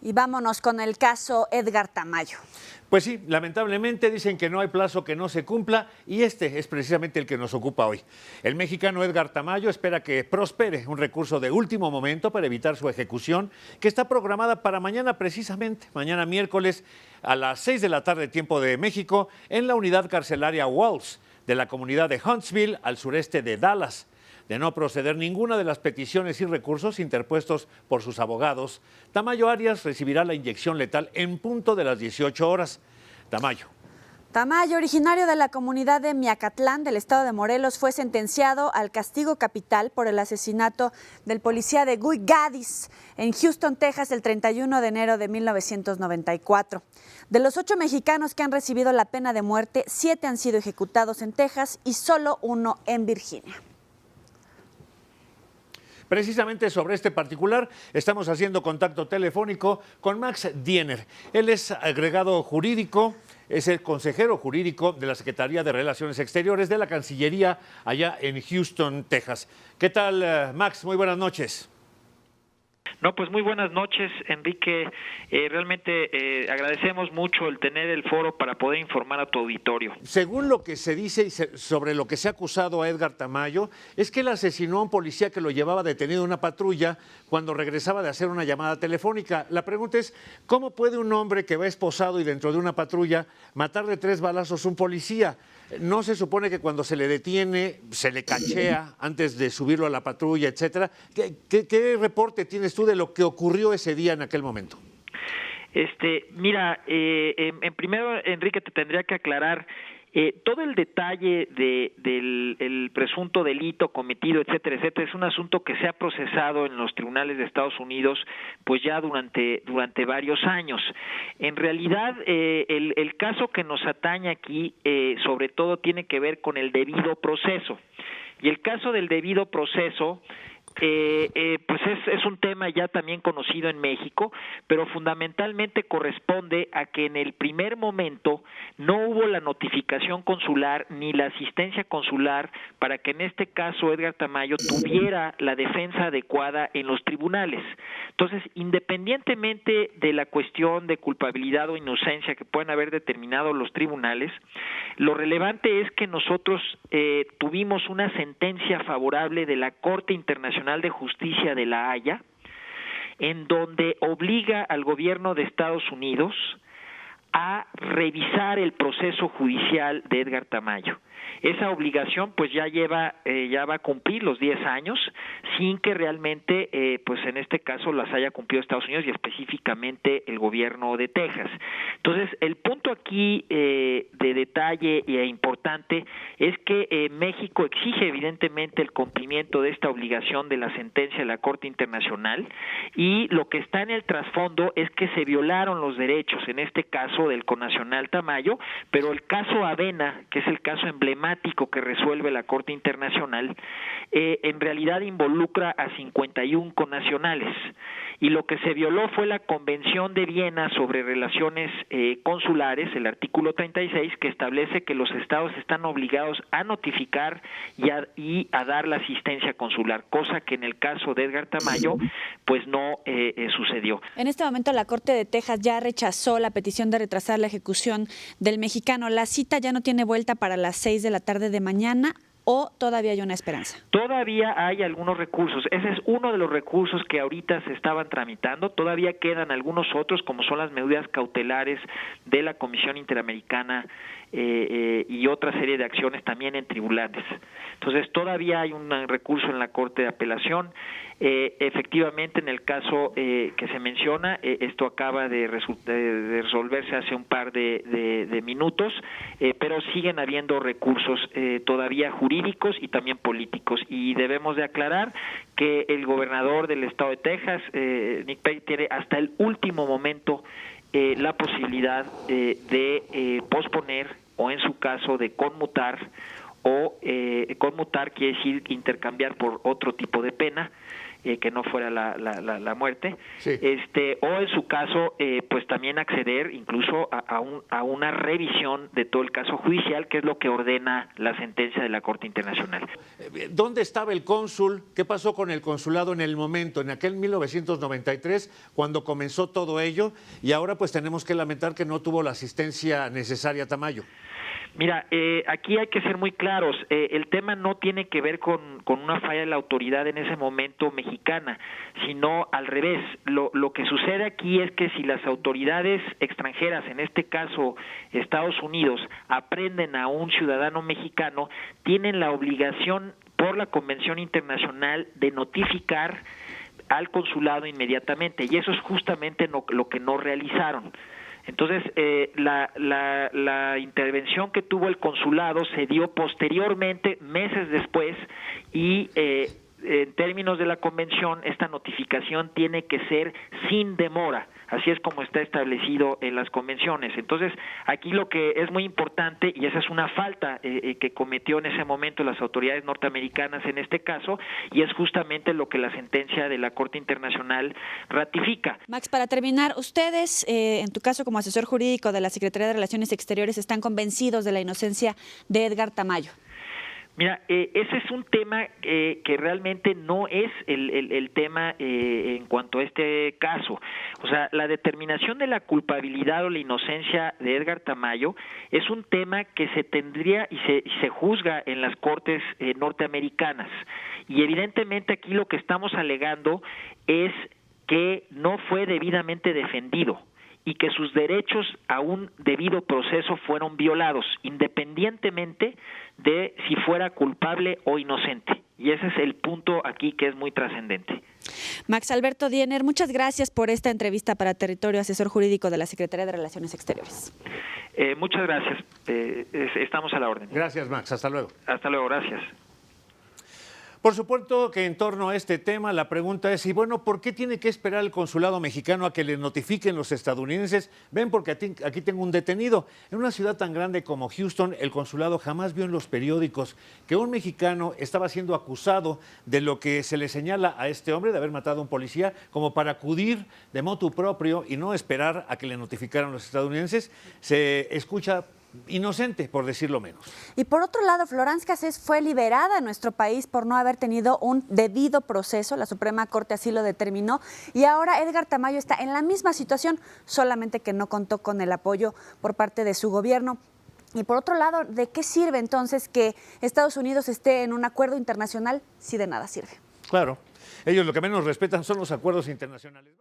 Y vámonos con el caso Edgar Tamayo. Pues sí, lamentablemente dicen que no hay plazo que no se cumpla y este es precisamente el que nos ocupa hoy. El mexicano Edgar Tamayo espera que prospere un recurso de último momento para evitar su ejecución, que está programada para mañana precisamente, mañana miércoles a las 6 de la tarde, tiempo de México, en la unidad carcelaria Walls de la comunidad de Huntsville, al sureste de Dallas. De no proceder ninguna de las peticiones y recursos interpuestos por sus abogados, Tamayo Arias recibirá la inyección letal en punto de las 18 horas. Tamayo, originario de la comunidad de Miacatlán del estado de Morelos, fue sentenciado al castigo capital por el asesinato del policía de Guy Gaddis en Houston, Texas, el 31 de enero de 1994. De los 8 mexicanos que han recibido la pena de muerte, 7 han sido ejecutados en Texas y solo 1 en Virginia. Precisamente sobre este particular estamos haciendo contacto telefónico con Max Diener. Él es agregado jurídico, es el consejero jurídico de la Secretaría de Relaciones Exteriores de la Cancillería allá en Houston, Texas. ¿Qué tal, Max? Muy buenas noches. No, pues muy buenas noches, Enrique. Realmente agradecemos mucho el tener el foro para poder informar a tu auditorio. Según lo que se dice y sobre lo que se ha acusado a Edgar Tamayo, es que él asesinó a un policía que lo llevaba detenido en una patrulla cuando regresaba de hacer una llamada telefónica. La pregunta es, ¿cómo puede un hombre que va esposado y dentro de una patrulla matar de 3 balazos a un policía? ¿No se supone que cuando se le detiene, se le cachea antes de subirlo a la patrulla, etcétera? ¿Qué reporte tienes tú de lo que ocurrió ese día en aquel momento? Mira, en primero, Enrique, te tendría que aclarar todo el detalle del presunto delito cometido, etcétera, etcétera, es un asunto que se ha procesado en los tribunales de Estados Unidos pues ya durante varios años. En realidad, el caso que nos atañe aquí sobre todo tiene que ver con el debido proceso. Y el caso del debido proceso pues es un tema ya también conocido en México, pero fundamentalmente corresponde a que en el primer momento no hubo la notificación consular ni la asistencia consular para que en este caso Edgar Tamayo tuviera la defensa adecuada en los tribunales. Entonces, independientemente de la cuestión de culpabilidad o inocencia que puedan haber determinado los tribunales, lo relevante es que nosotros tuvimos una sentencia favorable de la Corte Internacional de Justicia de La Haya, en donde obliga al gobierno de Estados Unidos a revisar el proceso judicial de Edgar Tamayo. Esa obligación pues ya va a cumplir los 10 años sin que realmente pues en este caso las haya cumplido Estados Unidos y específicamente el gobierno de Texas. Entonces el punto aquí de detalle e importante es que México exige evidentemente el cumplimiento de esta obligación de la sentencia de la Corte Internacional y lo que está en el trasfondo es que se violaron los derechos, en este caso del connacional Tamayo, pero el caso Avena, que es el caso emblemático que resuelve la Corte Internacional, en realidad involucra a 51 connacionales y lo que se violó fue la Convención de Viena sobre relaciones consulares, el artículo 36, que establece que los estados están obligados a notificar y a dar la asistencia consular, cosa que en el caso de Edgar Tamayo pues no sucedió. En este momento la Corte de Texas ya rechazó la petición de retrasar la ejecución del mexicano. ¿La cita ya no tiene vuelta para las 6 de la tarde de mañana o todavía hay una esperanza? Todavía hay algunos recursos. Ese es uno de los recursos que ahorita se estaban tramitando. Todavía quedan algunos otros, como son las medidas cautelares de la Comisión Interamericana y otra serie de acciones también en tribunales. Entonces, todavía hay un recurso en la Corte de Apelación. Efectivamente, en el caso que se menciona, esto acaba de resolverse hace un par de minutos, pero siguen habiendo recursos todavía jurídicos y también políticos. Y debemos de aclarar que el gobernador del estado de Texas, Nick Perry, tiene hasta el último momento la posibilidad de posponer o en su caso de conmutar o conmutar quiere decir intercambiar por otro tipo de pena que no fuera la muerte, Sí. o en su caso, pues también acceder incluso a una revisión de todo el caso judicial, que es lo que ordena la sentencia de la Corte Internacional. ¿Dónde estaba el cónsul? ¿Qué pasó con el consulado en el momento, en aquel 1993, cuando comenzó todo ello? Y ahora pues tenemos que lamentar que no tuvo la asistencia necesaria Tamayo. Mira, aquí hay que ser muy claros. El tema no tiene que ver con una falla de la autoridad en ese momento mexicana, sino al revés. Lo que sucede aquí es que si las autoridades extranjeras, en este caso Estados Unidos, aprenden a un ciudadano mexicano, tienen la obligación por la Convención Internacional de notificar al consulado inmediatamente, y eso es justamente lo que no realizaron. Entonces, la intervención que tuvo el consulado se dio posteriormente, meses después, y en términos de la convención, esta notificación tiene que ser sin demora. Así es como está establecido en las convenciones. Entonces, aquí lo que es muy importante, y esa es una falta que cometió en ese momento las autoridades norteamericanas en este caso, y es justamente lo que la sentencia de la Corte Internacional ratifica. Max, para terminar, ustedes, en tu caso como asesor jurídico de la Secretaría de Relaciones Exteriores, ¿están convencidos de la inocencia de Edgar Tamayo? Mira, ese es un tema que realmente no es el tema en cuanto a este caso. O sea, la determinación de la culpabilidad o la inocencia de Edgar Tamayo es un tema que se tendría y se juzga en las cortes norteamericanas. Y evidentemente aquí lo que estamos alegando es que no fue debidamente defendido y que sus derechos a un debido proceso fueron violados, independientemente de si fuera culpable o inocente. Y ese es el punto aquí que es muy trascendente. Max Alberto Diener, muchas gracias por esta entrevista para Territorio, asesor jurídico de la Secretaría de Relaciones Exteriores. Muchas gracias. Estamos a la orden. Gracias, Max. Hasta luego. Hasta luego. Gracias. Por supuesto que en torno a este tema la pregunta es, y bueno, ¿por qué tiene que esperar el consulado mexicano a que le notifiquen los estadounidenses? Ven, porque aquí tengo un detenido. En una ciudad tan grande como Houston, el consulado jamás vio en los periódicos que un mexicano estaba siendo acusado de lo que se le señala a este hombre, de haber matado a un policía, como para acudir de motu propio y no esperar a que le notificaran los estadounidenses. Se escucha inocente, por decirlo menos. Y por otro lado, Florence Cassés fue liberada en nuestro país por no haber tenido un debido proceso. La Suprema Corte así lo determinó. Y ahora Edgar Tamayo está en la misma situación, solamente que no contó con el apoyo por parte de su gobierno. Y por otro lado, ¿de qué sirve entonces que Estados Unidos esté en un acuerdo internacional si de nada sirve? Claro, ellos lo que menos respetan son los acuerdos internacionales.